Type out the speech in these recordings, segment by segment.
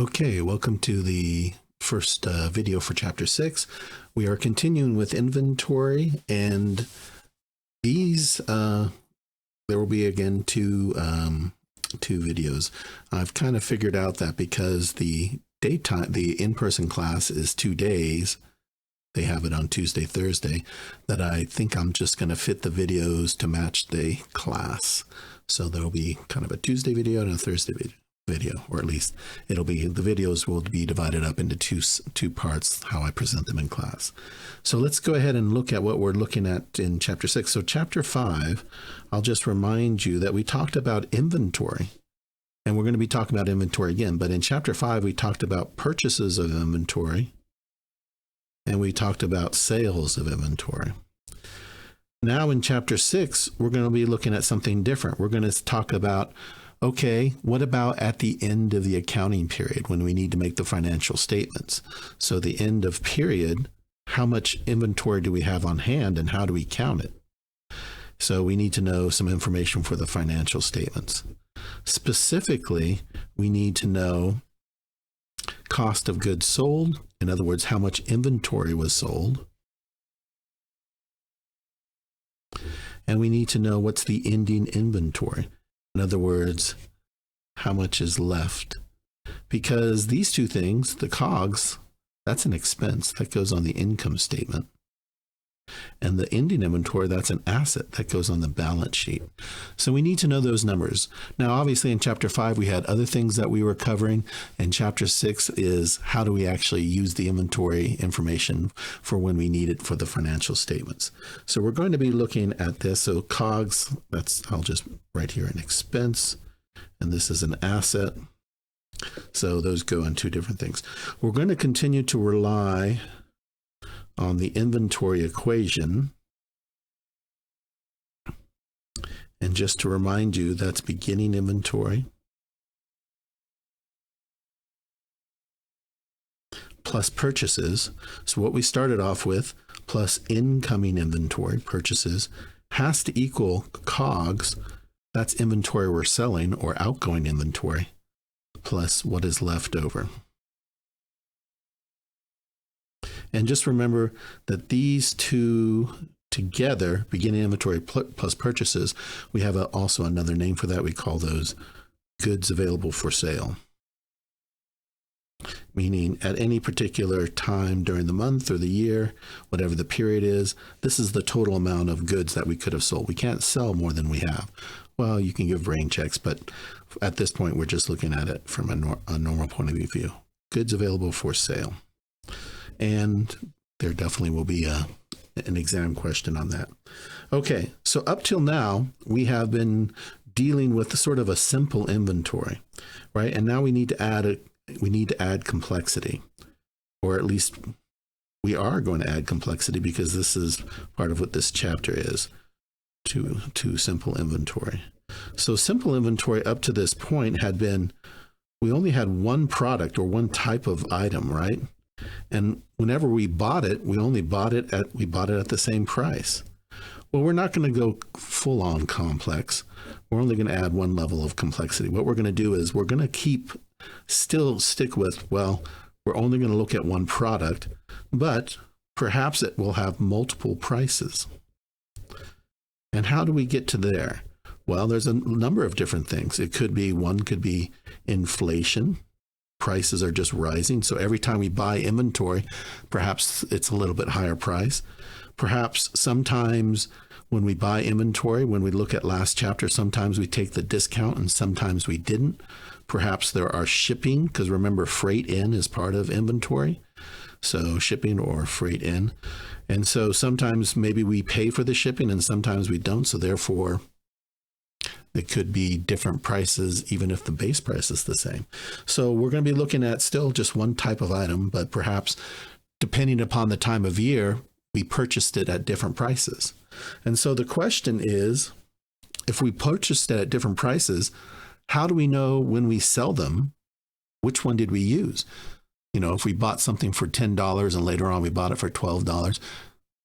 Okay, welcome to the first video for Chapter 6. We are continuing with inventory, and these, there will be again two videos. I've kind of figured out that because the in-person class is 2 days, they have it on Tuesday, Thursday, that I think I'm just going to fit the videos to match the class. So there'll be kind of a Tuesday video and a Thursday video, or at least it'll be, the videos will be divided up into two parts, how I present them in class. So let's go ahead and look at what we're looking at in Chapter 6. So Chapter 5, I'll just remind you that we talked about inventory, and we're going to be talking about inventory again, but in Chapter 5, we talked about purchases of inventory, and we talked about sales of inventory. Now in Chapter 6, we're going to be looking at something different. We're going to talk about, okay, what about at the end of the accounting period when we need to make the financial statements? So the end of period, how much inventory do we have on hand and how do we count it? So we need to know some information for the financial statements. Specifically, we need to know cost of goods sold. In other words, how much inventory was sold. And we need to know what's the ending inventory. In other words, how much is left? Because these two things, the COGS, that's an expense that goes on the income statement. And the ending inventory, that's an asset that goes on the balance sheet. So we need to know those numbers. Now, obviously in Chapter 5, we had other things that we were covering. And Chapter 6 is how do we actually use the inventory information for when we need it for the financial statements. So we're going to be looking at this. So COGS, I'll just write here an expense, and this is an asset. So those go on two different things. We're going to continue to rely on the inventory equation. And just to remind you, that's beginning inventory plus purchases. So what we started off with plus incoming inventory, purchases, has to equal COGS. That's inventory we're selling, or outgoing inventory, plus what is left over. And just remember that these two together, beginning inventory plus purchases, we have also another name for that. We call those goods available for sale. Meaning at any particular time during the month or the year, whatever the period is, this is the total amount of goods that we could have sold. We can't sell more than we have. Well, you can give rain checks, but at this point, we're just looking at it from a normal point of view. Goods available for sale. And there definitely will be an exam question on that. Okay, so up till now, we have been dealing with sort of a simple inventory, right? And now we need to add complexity, or at least we are going to add complexity because this is part of what this chapter is, to simple inventory. So simple inventory up to this point had been, we only had one product or one type of item, right? And whenever we bought it, we bought it at the same price. Well, we're not going to go full on complex. We're only going to add one level of complexity. What we're going to do is we're going to stick with, well, we're only going to look at one product, but perhaps it will have multiple prices. And how do we get to there? Well, there's a number of different things. One could be inflation. Prices are just rising. So every time we buy inventory, perhaps it's a little bit higher price. Perhaps sometimes when we buy inventory, when we look at last chapter, sometimes we take the discount and sometimes we didn't. Perhaps there are shipping, because remember, freight in is part of inventory. So shipping or freight in. And so sometimes maybe we pay for the shipping and sometimes we don't. So therefore, it could be different prices, even if the base price is the same. So we're going to be looking at still just one type of item, but perhaps depending upon the time of year, we purchased it at different prices. And so the question is, if we purchased it at different prices, how do we know when we sell them, which one did we use? You know, if we bought something for $10 and later on we bought it for $12,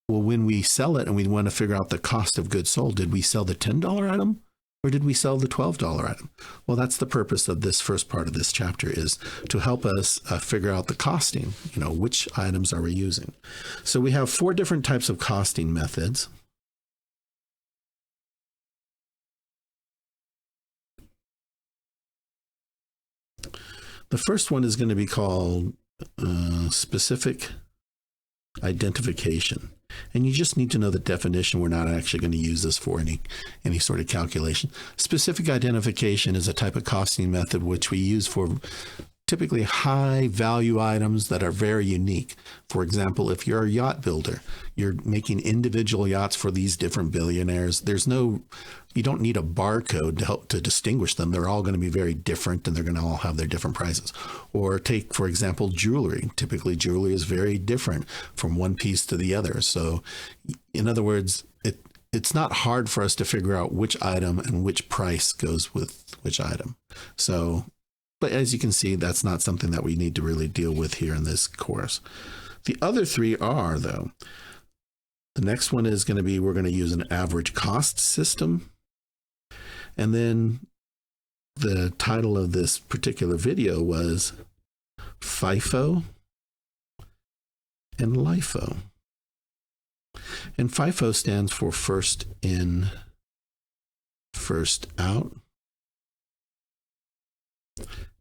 well, when we sell it and we want to figure out the cost of goods sold, did we sell the $10 item Or did we sell the $12 item? Well, that's the purpose of this first part of this chapter, is to help us figure out the costing, which items are we using. So we have 4 different types of costing methods. The first one is going to be called specific identification. And you just need to know the definition. We're not actually going to use this for any sort of calculation. Specific identification is a type of costing method which we use for typically high value items that are very unique. For example, if you're a yacht builder, you're making individual yachts for these different billionaires. You don't need a barcode to help to distinguish them. They're all going to be very different, and they're going to all have their different prices. Or take, for example, jewelry. Typically, jewelry is very different from one piece to the other. So in other words, it's not hard for us to figure out which item and which price goes with which item. But as you can see, that's not something that we need to really deal with here in this course. The other 3 are, though, the next one is going to be, we're going to use an average cost system. And then the title of this particular video was FIFO and LIFO. And FIFO stands for first in, first out.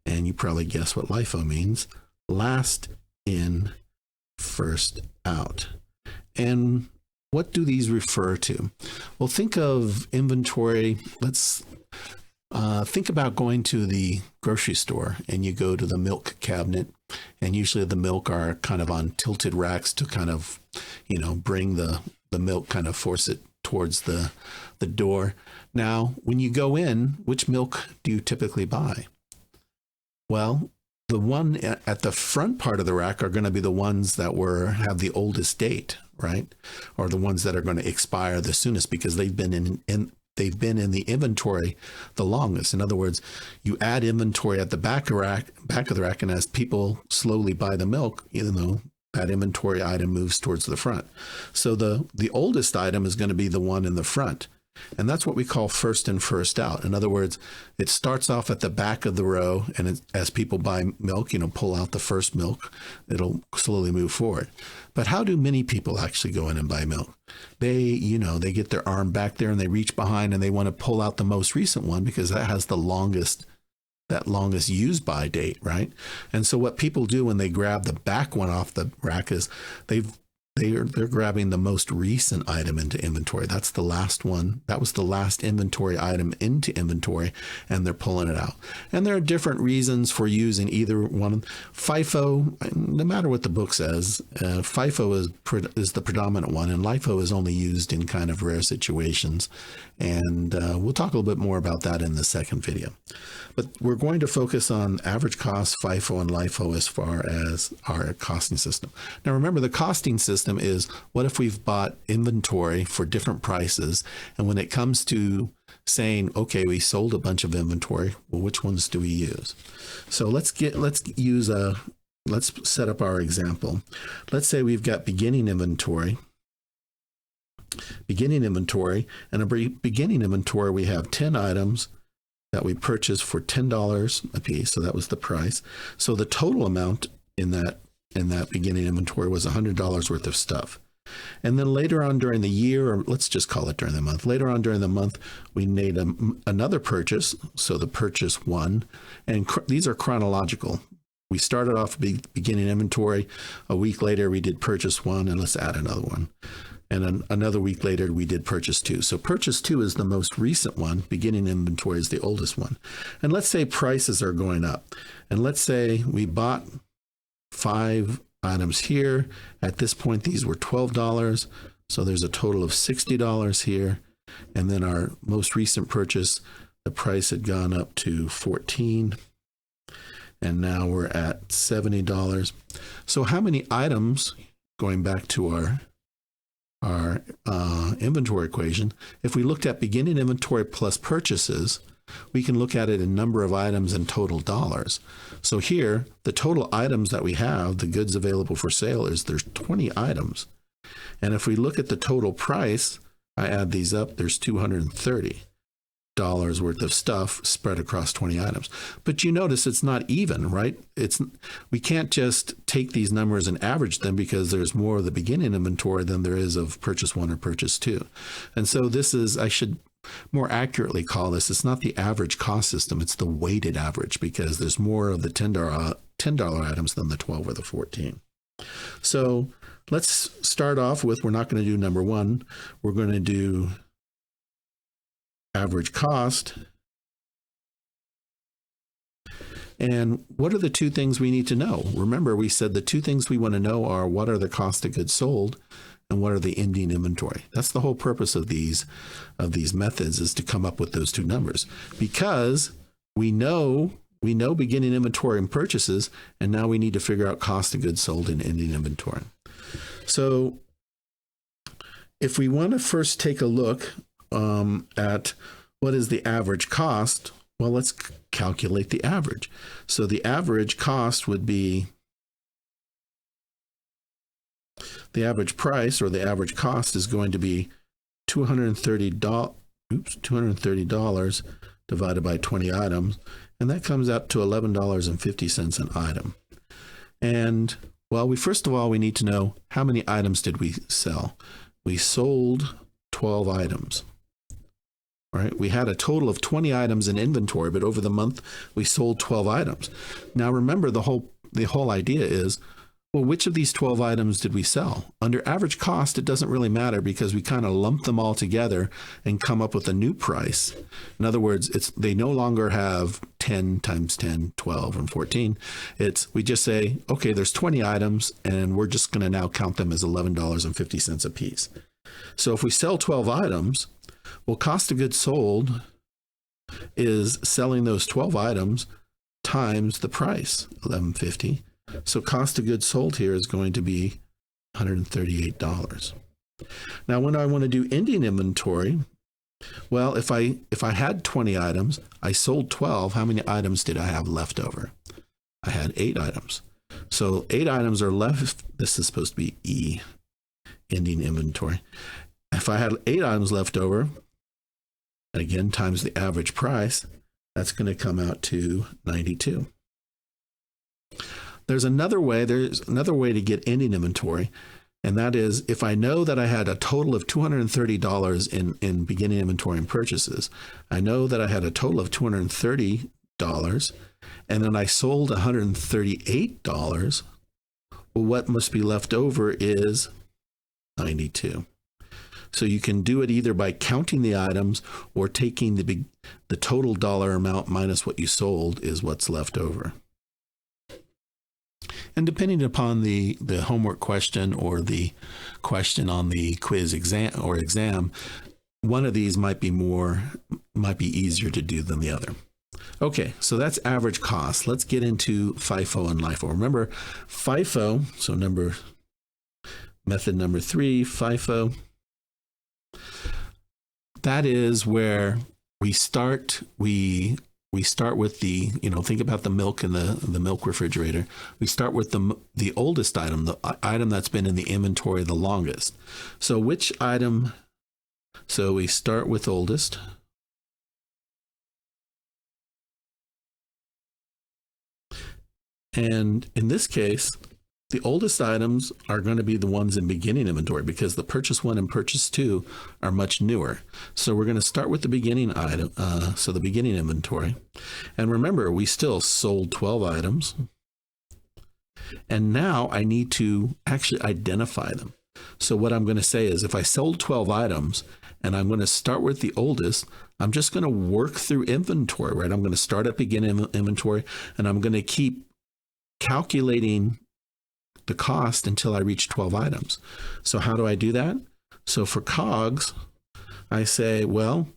And you probably guess what LIFO means. Last in, first out. And what do these refer to? Well, think of inventory. Let's think about going to the grocery store, and you go to the milk cabinet, and usually the milk are kind of on tilted racks to kind of, bring the milk, kind of force it towards the door. Now, when you go in, which milk do you typically buy? Well, the one at the front part of the rack are going to be the ones that have the oldest date, right? Or the ones that are going to expire the soonest because they've been in the inventory the longest. In other words, you add inventory at the back of the rack, and as people slowly buy the milk, that inventory item moves towards the front. So the oldest item is going to be the one in the front. And that's what we call first in, first out. In other words, it starts off at the back of the row, and as people buy milk, pull out the first milk, it'll slowly move forward. But how do many people actually go in and buy milk? They get their arm back there and they reach behind and they want to pull out the most recent one because that has that longest use by date, right? And so what people do when they grab the back one off the rack is they're grabbing the most recent item into inventory. That's the last one. That was the last inventory item into inventory, and they're pulling it out. And there are different reasons for using either one. FIFO, no matter what the book says, FIFO is the predominant one, and LIFO is only used in kind of rare situations. And we'll talk a little bit more about that in the second video. But we're going to focus on average cost, FIFO, and LIFO as far as our costing system. Now, remember, the costing system is, what if we've bought inventory for different prices, and when it comes to saying, okay, we sold a bunch of inventory, well, which ones do we use? So let's set up our example. Let's say we've got beginning inventory, and a beginning inventory, we have 10 items that we purchased for $10 a piece. So that was the price. So the total amount in that beginning inventory was $100 worth of stuff. And then later on during the year, or let's just call it during the month, later on during the month, we made another purchase. So the purchase 1, and these are chronological. We started off beginning inventory. A week later, we did purchase 1, and let's add another one. And another week later, we did purchase 2. So purchase 2 is the most recent one. Beginning inventory is the oldest one. And let's say prices are going up. And let's say we bought 5 items here. At this point, these were $12. So there's a total of $60 here. And then our most recent purchase, the price had gone up to $14. And now we're at $70. So how many items, going back to our inventory equation, if we looked at beginning inventory plus purchases, we can look at it in number of items and total dollars. So here, the total items that we have, the goods available for sale, there's 20 items. And if we look at the total price, I add these up, there's 230. worth of stuff spread across 20 items. But you notice it's not even, right? We can't just take these numbers and average them because there's more of the beginning inventory than there is of purchase 1 or purchase 2. And so this is, I should more accurately call this, it's not the average cost system, it's the weighted average, because there's more of the $10 items than the 12 or the 14. So let's start off with, we're not going to do number 1. We're going to do average cost. And what are the two things we need to know? Remember, we said the two things we want to know are what are the cost of goods sold and what are the ending inventory. That's the whole purpose of these methods, is to come up with those two numbers, because we know beginning inventory and purchases, and now we need to figure out cost of goods sold and ending inventory. So if we want to first take a look at what is the average cost, well, let's calculate the average. So the average cost would be, the average price, or the average cost, is going to be $230 divided by 20 items, and that comes out to $11.50 an item. And well, first of all, we need to know how many items did we sell. We sold 12 items. All right, we had a total of 20 items in inventory, but over the month we sold 12 items. Now remember, the whole idea is, well, which of these 12 items did we sell? Under average cost, it doesn't really matter, because we kind of lump them all together and come up with a new price. In other words, they no longer have 10 times 10, 12, and 14. We just say, okay, there's 20 items, and we're just going to now count them as $11.50 a piece. So if we sell 12 items, well, cost of goods sold is selling those 12 items times the price, $11.50. So cost of goods sold here is going to be $138. Now, when I want to do ending inventory, well, if I had 20 items, I sold 12, how many items did I have left over? I had 8 items. So 8 items are left. This is supposed to be E, ending inventory. If I had 8 items left over, again, times the average price, that's going to come out to 92. There's another way to get ending inventory, and that is, if I know that I had a total of $230 in beginning inventory and purchases, I know that I had a total of $230, and then I sold $138, well, what must be left over is 92. So you can do it either by counting the items, or taking the total dollar amount minus what you sold is what's left over. And depending upon the homework question or the question on the quiz exam, one of these might be easier to do than the other. Okay, so that's average cost. Let's get into FIFO and LIFO. Remember, FIFO, so method number 3, FIFO, that is where we start with the, think about the milk in the milk refrigerator. We start with the oldest item, the item that's been in the inventory the longest. So which item? So we start with oldest. And in this case, the oldest items are going to be the ones in beginning inventory, because the purchase 1 and purchase 2 are much newer. So we're going to start with the beginning item, so the beginning inventory. And remember, we still sold 12 items. And now I need to actually identify them. So what I'm going to say is, if I sold 12 items and I'm going to start with the oldest, I'm just going to work through inventory, right? I'm going to start at beginning inventory, and I'm going to keep calculating the cost until I reach 12 items. So how do I do that? So for COGS, I say, well,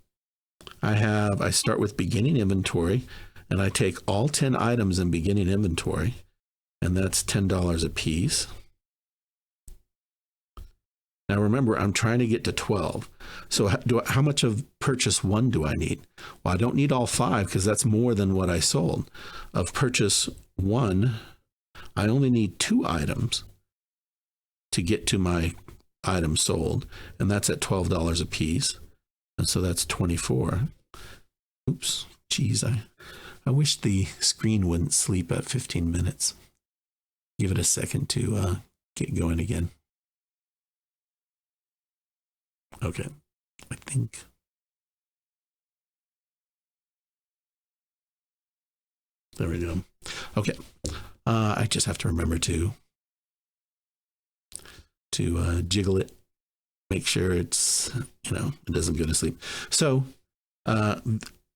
I start with beginning inventory, and I take all 10 items in beginning inventory, and that's $10 a piece. Now remember, I'm trying to get to 12. So how much of purchase 1 do I need? Well, I don't need all 5, because that's more than what I sold. Of purchase 1, I only need 2 items to get to my item sold, and that's at $12 a piece. And so that's 24. Oops, geez, I wish the screen wouldn't sleep at 15 minutes. Give it a second to get going again. Okay, I think. There we go. Okay, I just have to remember to jiggle it, make sure it's, it doesn't go to sleep. So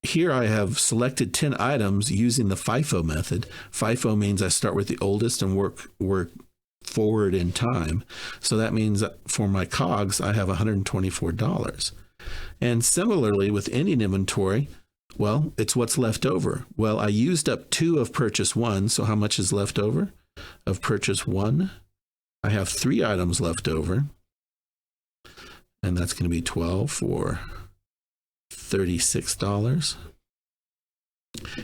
here I have selected 10 items using the FIFO method. FIFO means I start with the oldest and work forward in time. So that means that for my COGS, I have $124. And similarly with ending inventory, well, it's what's left over. Well, I used up 2 of purchase 1. So how much is left over of purchase 1? I have 3 items left over. And that's going to be 12 for $36.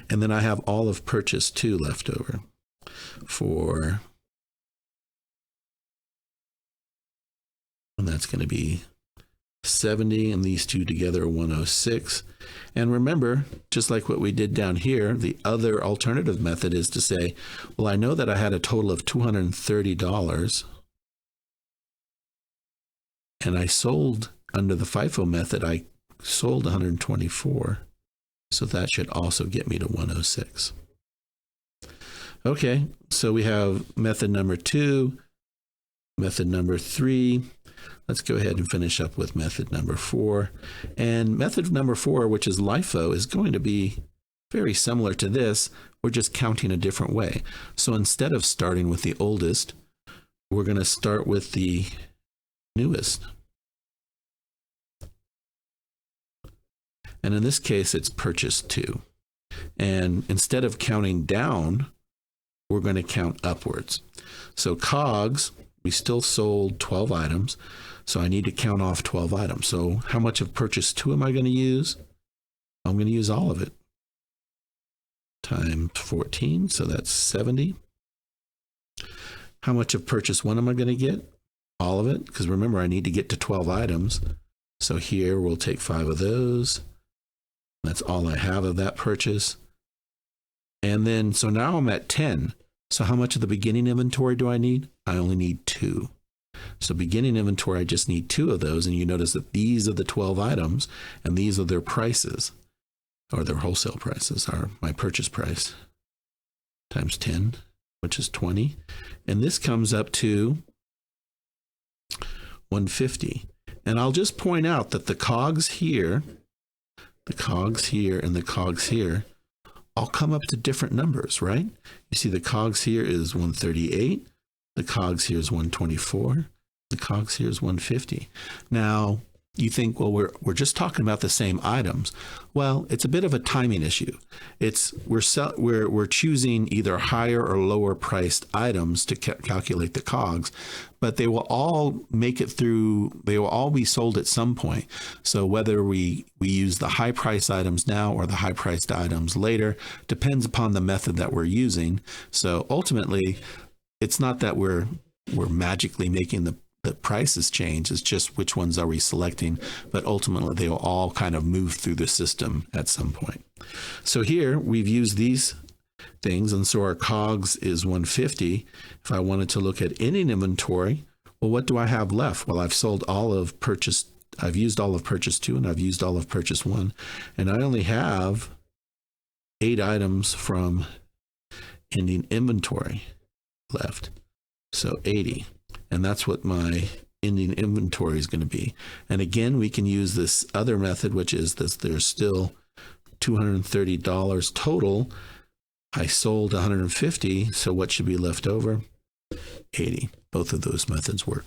And then I have all of purchase 2 left over for, and that's going to be 70, and these two together are 106. And remember, just like what we did down here, the other alternative method is to say, well, I know that I had a total of $230 and I sold under the FIFO method, I sold 124. So that should also get me to 106. Okay, so we have method number 2, method number 3. Let's go ahead and finish up with method number 4. And method number 4, which is LIFO, is going to be very similar to this. We're just counting a different way. So instead of starting with the oldest, we're going to start with the newest. And in this case, it's purchase 2. And instead of counting down, we're going to count upwards. So COGS, we still sold 12 items. So I need to count off 12 items. So how much of purchase 2 am I going to use? I'm going to use all of it. Times 14, so that's 70. How much of purchase 1 am I going to get? All of it, because remember, I need to get to 12 items. So here we'll take 5 of those. That's all I have of that purchase. And then, so now I'm at 10. So how much of the beginning inventory do I need? I only need 2. So beginning inventory, I just need 2 of those. And you notice that these are the 12 items and these are their prices, or their wholesale prices, are my purchase price times 10, which is 20. And this comes up to 150. And I'll just point out that the COGS here, and the COGS here all come up to different numbers, right? You see the COGS here is 138. The COGS here is 124. The COGS here is 150. Now, you think, well, we're just talking about the same items. Well, it's a bit of a timing issue. We're choosing either higher or lower priced items to calculate the COGS, but they will all make it through. They will all be sold at some point. So whether we use the high price items now or the high priced items later depends upon the method that we're using. So ultimately, it's not that we're magically making the prices change. It's just which ones are we selecting, but ultimately they will all kind of move through the system at some point. So here we've used these things, and so our COGS is 150. If I wanted to look at ending inventory, well, what do I have left? Well, I've sold all of purchase. I've used all of purchase 2 and I've used all of purchase 1, and I only have 8 items from ending inventory left. So 80. And that's what my ending inventory is going to be. And again, we can use this other method, which is this: there's still $230 total. I sold 150. So what should be left over? 80. Both of those methods work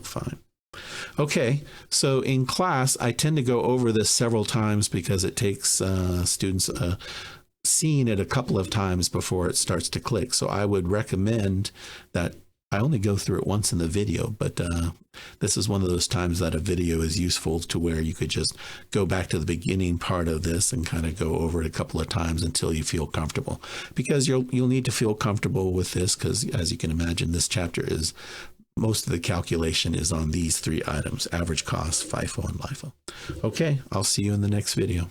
fine. Okay. So in class, I tend to go over this several times because it takes students seeing it a couple of times before it starts to click. So I would recommend that I only go through it once in the video, but this is one of those times that a video is useful to where you could just go back to the beginning part of this and kind of go over it a couple of times until you feel comfortable, because you'll need to feel comfortable with this, because as you can imagine, this chapter is most of the calculation is on these 3 items: average cost, FIFO, and LIFO. Okay, I'll see you in the next video.